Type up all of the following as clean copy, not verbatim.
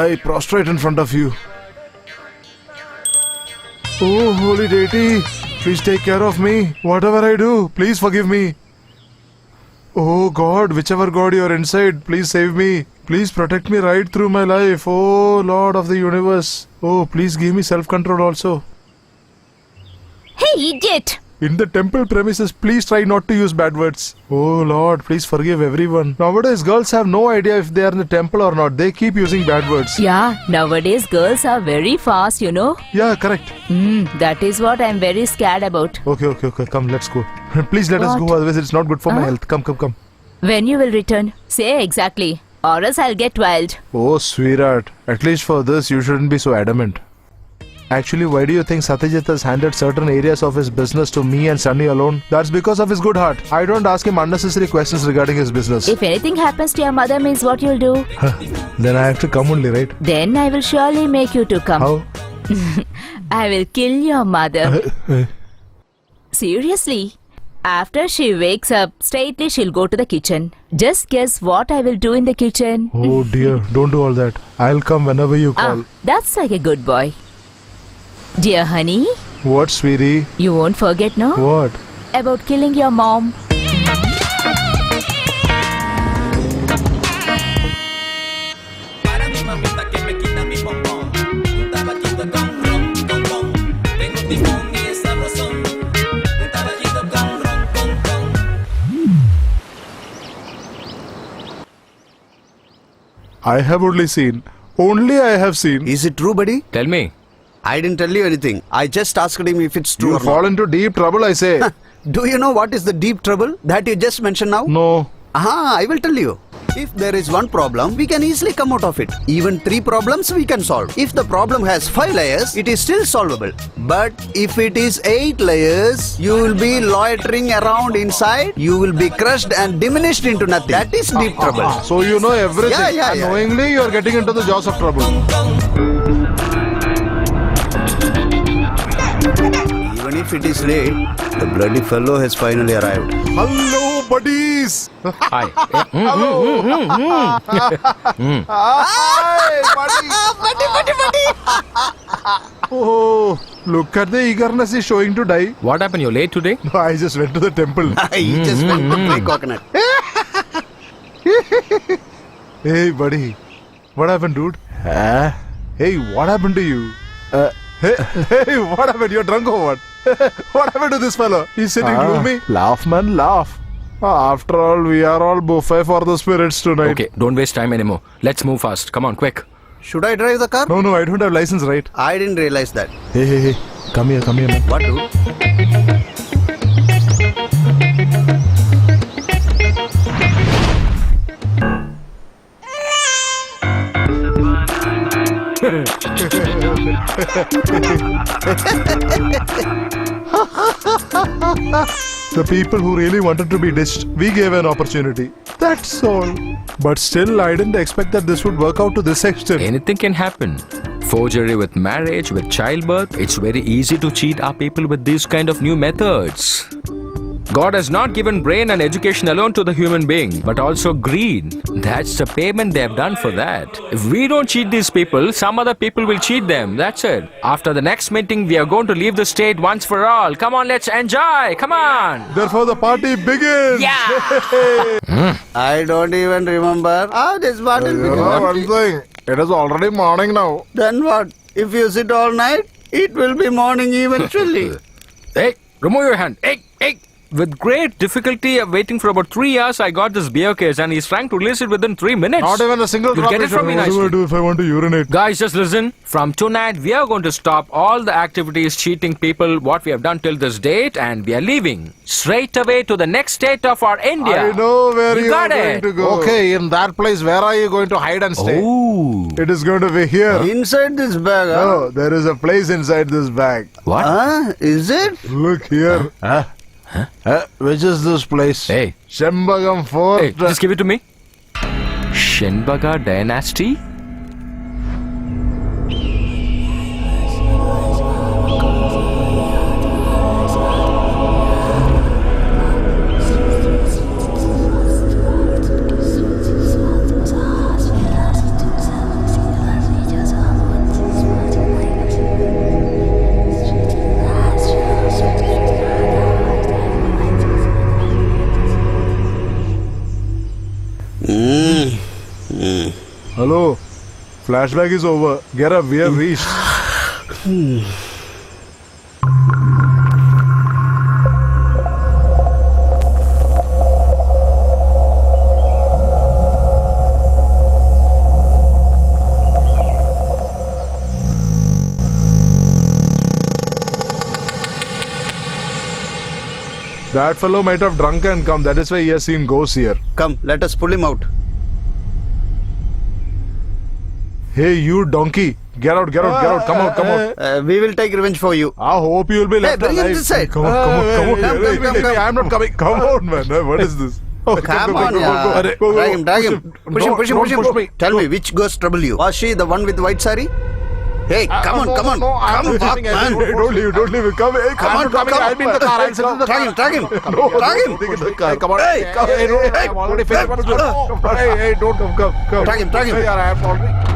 I prostrate in front of you. Oh, holy deity, please take care of me. Whatever I do, please forgive me. Oh God, whichever God you are inside, please save me. Please protect me right through my life. Oh Lord of the universe. Oh, please give me self-control also. Hey, idiot! In the temple premises, please try not to use bad words. Oh Lord, please forgive everyone. Nowadays, girls have no idea if they are in the temple or not. They keep using bad words. Yeah, nowadays girls are very fast, you know. Yeah, correct. That is what I'm very scared about. Okay. Come, let's go. Please let us What? go, otherwise it's not good for my health. Come. When you will return, say exactly, or else I'll get wild. Oh, sweetheart. At least for this, you shouldn't be so adamant. Actually, why do you think Satyajit has handed certain areas of his business to me and Sunny alone? That's because of his good heart. I don't ask him unnecessary questions regarding his business. If anything happens to your mother means what you'll do? Then I have to come only, right? Then I will surely make you to come. How? I will kill your mother. Seriously. After she wakes up, straightly she'll go to the kitchen. Just guess what I will do in the kitchen. Oh dear, don't do all that. I'll come whenever you call. That's like a good boy. Dear honey, What, sweetie? you won't forget, no? What? About killing your mom. Para mi mamita que me quita mi bombón, un tabaquito con ron, con con. Tengo timón y es sabrosón, un tabaquito con ron, con con. I have only seen. Only I have seen. Is it true, buddy? Tell me. I didn't tell you anything. I just asked him if it's true You or fall into deep trouble, I say. not. Do you know what is the deep trouble that you just mentioned now? No. I will tell you. If there is one problem, we can easily come out of it. Even 3 problems we can solve. If the problem has 5 layers, it is still solvable. But if it is 8 layers, you will be loitering around inside. You will be crushed and diminished into nothing. That is deep trouble. So you know everything. Yeah. Knowingly, you are getting into the jaws of trouble. Even if it is late, the bloody fellow has finally arrived. Hello, buddies. Hi. Hi, buddy. Oh, look at the eagerness he's showing to die. What happened? You're late today? No, I just went to the temple. He just went to play coconut. Hey, buddy. What happened, dude? Hey, what happened to you? Hey, what happened? You're drunk or what? What happened to this fellow? He's sitting gloomy. Laugh, man, laugh. After all, we are all buffet for the spirits tonight. Okay, don't waste time anymore. Let's move fast. Come on, quick. Should I drive the car? No, I don't have license, right? I didn't realize that. Hey. Come here, man. What, dude? The people who really wanted to be ditched, we gave an opportunity. That's all. But still, I didn't expect that this would work out to this extent. Anything can happen. Forgery with marriage, with childbirth. It's very easy to cheat our people with these kind of new methods. God has not given brain and education alone to the human being, but also greed. That's the payment they have done for that. If we don't cheat these people, some other people will cheat them. That's it. After the next meeting, we are going to leave the state once for all. Come on, let's enjoy. Come on. Therefore, the party begins. Yeah. I don't even remember how this bottle You know began. one thing. It is already morning now. Then what? If you sit all night, it will be morning eventually. Hey, remove your hand. Hey. With great difficulty, waiting for about 3 hours, I got this beer case and he's trying to release it within 3 minutes. Not even a single You'll drop. get it from me What do I nicely. do if I want to urinate? Guys, just listen. From tonight, we are going to stop all the activities cheating people, what we have done till this date, and we are leaving straight away to the next state of our India. I know where You you are got going it. to go. Okay, in that place, where are you going to hide and stay? Oh. It is going to be here. Inside this bag, huh? No, there is a place inside this bag. What? Is it? Look here. Which is this place? Hey. Shembagam Fort. Hey, just give it to me. Shenbaga Dynasty? flashback is over. Get up, we have reached. That fellow might have drunk and come. That is why he has seen ghosts here. Come, let us pull him out. Hey, you donkey. Get out. Come out. We will take revenge for you. I hope you will be left bring him alive. this side. Come on. Come. I'm not coming. Come on, man. What is this? Oh, Come on, go. yeah. Go. Drag him. Push him. Don't push me. Tell me, which ghost trouble you? Was she the one with white sari? Hey, come on. No, I'm Come not back, sitting man. Hey, don't leave. Come. Hey, Come on, I'm I'll be in the car. I'll sit in the car. Drag him. No, take in the car. Come on. Hey, Hey, no, I'm already finished. Hey, don't come. Drag him. Hey, I'm already.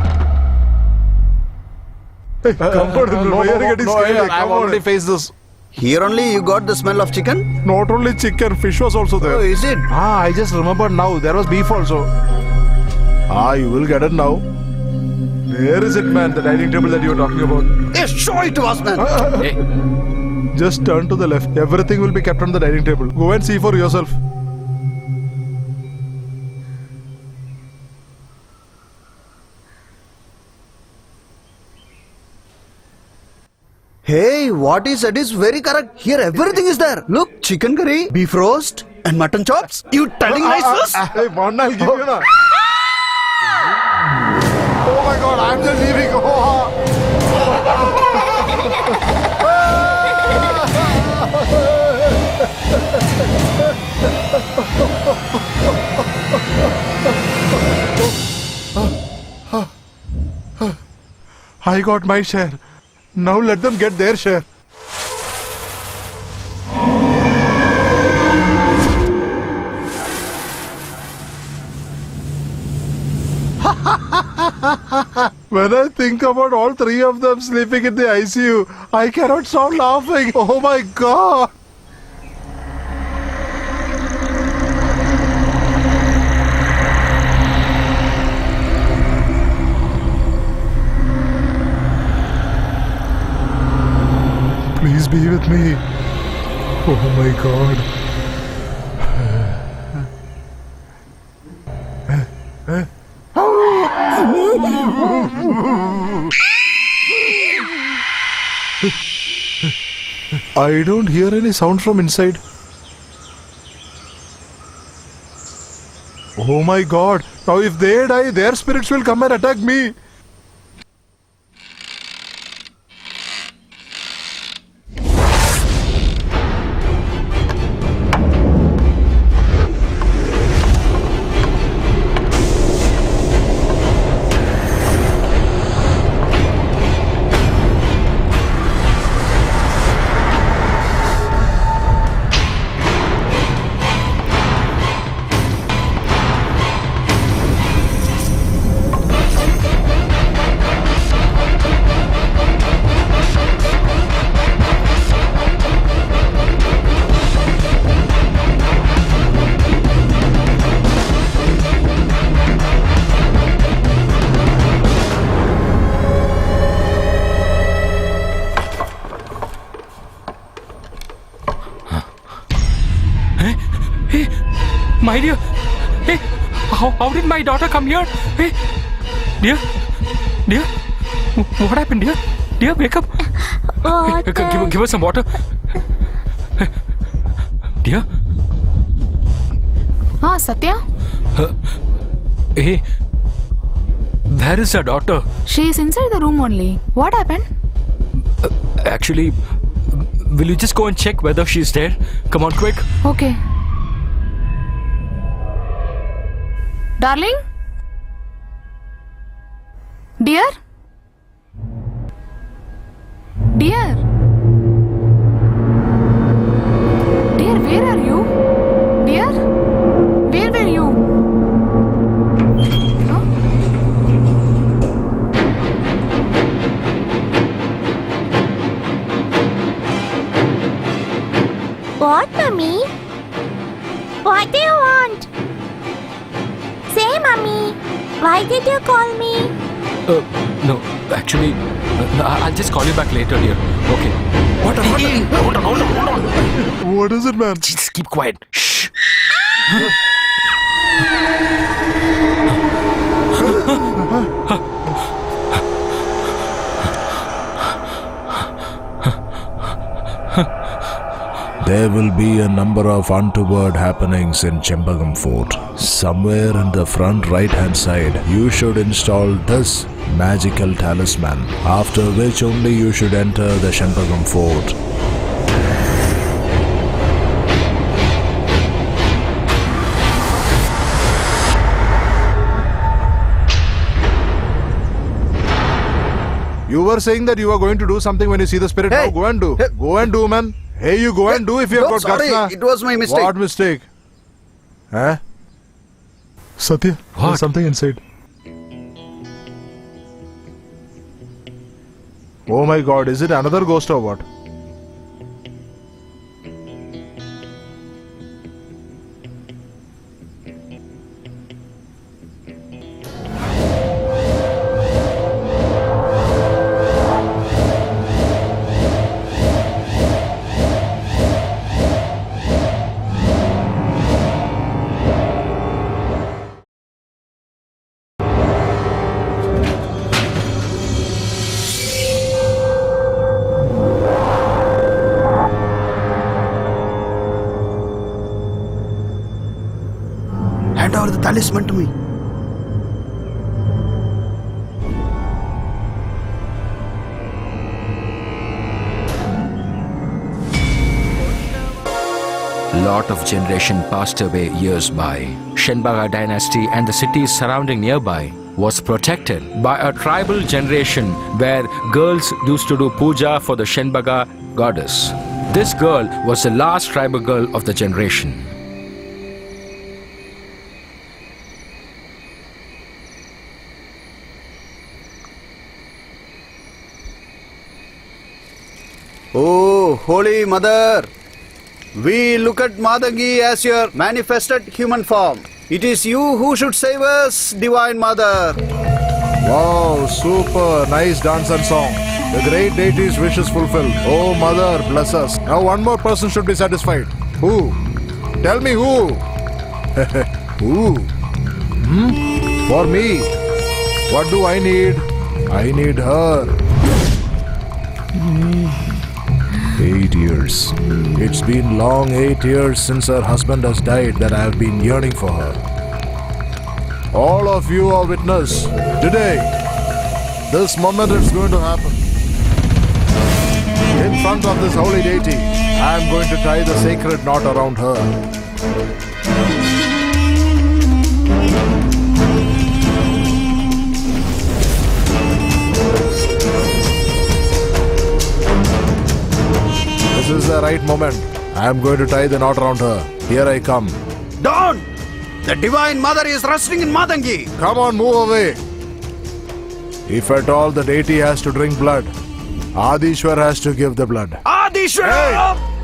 Hey, come on. No, you're getting scared. I've already faced this. Here only you got the smell of chicken? Not only chicken, fish was also there. Oh, is it? I just remembered now. There was beef also. You will get it now. Where is it, man? The dining table that you were talking about. Yes, show it to us, man. Hey, Just turn to the left. Everything will be kept on the dining table. Go and see for yourself. Hey, what is that is very correct. Here everything is there. Look, chicken curry, beef roast, and mutton chops. You telling lies? Hey, one I'll give you now. Oh my God, I'm just leaving. I got my share. Now let them get their share. When I think about all three of them sleeping in the ICU, I cannot stop laughing. Oh my God. Please be with me. Oh my God. I don't hear any sound from inside. Oh my God. Now if they die, their spirits will come and attack me. my dear. Hey, how did my daughter come here? Hey, dear. What happened, dear? Dear, wake up. What? Give us some water. Dear. Satya? Hey, where is our daughter? She is inside the room only. What happened? Actually, will you just go and check whether she's there? Come on, quick. Okay. Darling? Dear? Dear? Dear, where are you? Dear? Where were you? Huh? What, Mummy? What do you want? Say, Mummy, why did you call me? No, actually, I'll just call you back later, dear. Okay. What? Hold on. What is it, man? Just keep quiet. Shh. There will be a number of untoward happenings in Chembagam Fort. Somewhere in the front right-hand side, you should install this magical talisman, after which only you should enter the Chembagam Fort. You were saying that you were going to do something when you see the spirit. Hey. Now go and do. Hey. Go and do, man. Hey, you go and do if you have No, got guts. sorry, na. it was my mistake. What mistake? Huh? Satya, What? there's something inside. Oh my god, is it another ghost or what? Hand over the talisman to me. Lot of generation passed away years by. Shenbaga dynasty and the cities surrounding nearby was protected by a tribal generation where girls used to do puja for the Shenbaga goddess. This girl was the last tribal girl of the generation. Oh, Holy Mother, we look at Madangi as your manifested human form. It is you who should save us, Divine Mother. Wow, super. Nice dance and song. The great deity's wish is fulfilled. Oh, Mother, bless us. Now one more person should be satisfied. Who? Tell me who? Who? For me. What do I need? I need her. 8 years. It's been long 8 years since her husband has died that I have been yearning for her. All of you are witness. Today, this moment is going to happen. In front of this holy deity, I am going to tie the sacred knot around her. This is the right moment. I am going to tie the knot around her. Here I come. Don't! The Divine Mother is resting in Madangi. Come on, move away. If at all the deity has to drink blood, Adishwar has to give the blood. Adishwara!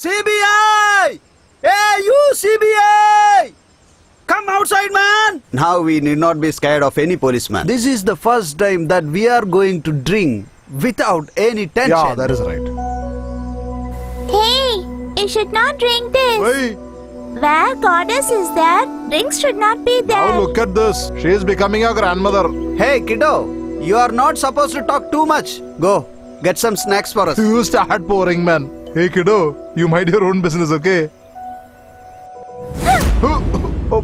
CBI! Hey, you CBI! Come outside, man! Now we need not be scared of any policeman. This is the first time that we are going to drink without any tension. Yeah, that is right. Hey, you should not drink this. Hey, Where goddess is there, drinks should not be there. now look at this. She is becoming a grandmother. Hey, kiddo, you are not supposed to talk too much. Go, get some snacks for us. You start pouring, man. Hey, kiddo, you mind your own business, okay? Oh.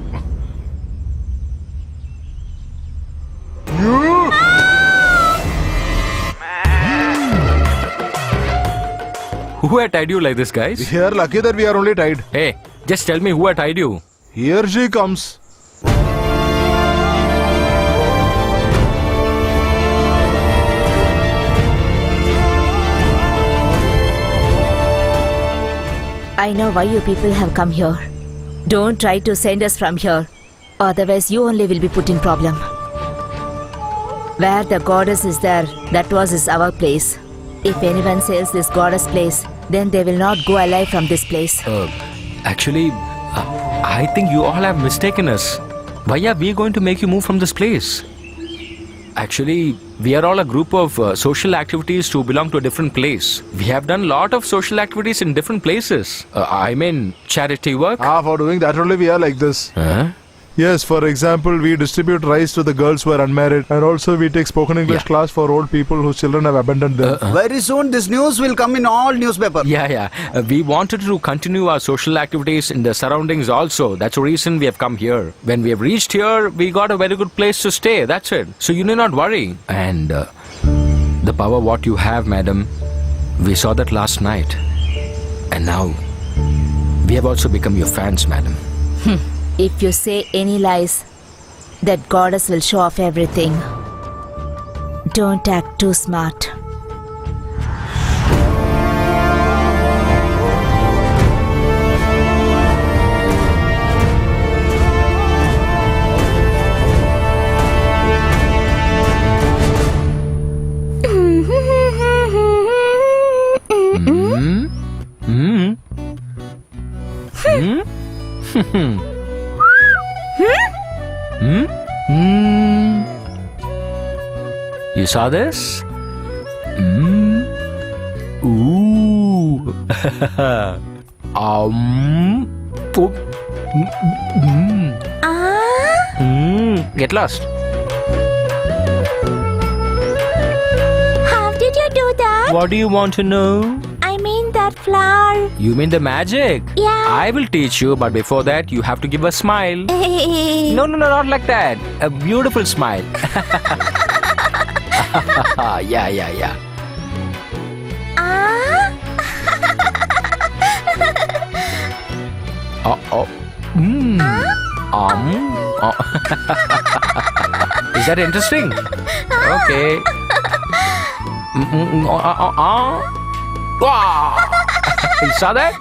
You. Who had tied you like this, guys? We are lucky that we are only tied. Hey, just tell me who had tied you. Here she comes. I know why you people have come here. Don't try to send us from here. Otherwise, you only will be put in problem. Where the goddess is there, that is our place. If anyone sails this goddess place, then they will not go alive from this place. Actually, I think you all have mistaken us. Why are we going to make you move from this place? Actually, we are all a group of social activities who belong to a different place. We have done a lot of social activities in different places. I mean, charity work. For doing that only we are like this. Huh? Yes, for example, we distribute rice to the girls who are unmarried, and also we take spoken English Yeah. class for old people whose children have abandoned them. Very soon this news will come in all newspapers. Yeah. We wanted to continue our social activities in the surroundings also. That's the reason we have come here. When we have reached here, we got a very good place to stay. That's it. So you need not worry. And the power what you have, madam, we saw that last night. And now, we have also become your fans, madam. If you say any lies, that goddess will show off everything. Don't act too smart. You saw this? Ooh. Poop. Get lost. How did you do that? What do you want to know? I mean that flower. You mean the magic? Yeah. I will teach you, but before that, you have to give a smile. No, not like that. A beautiful smile. Yeah. Oh. Is that interesting? Okay. Wow. You saw that?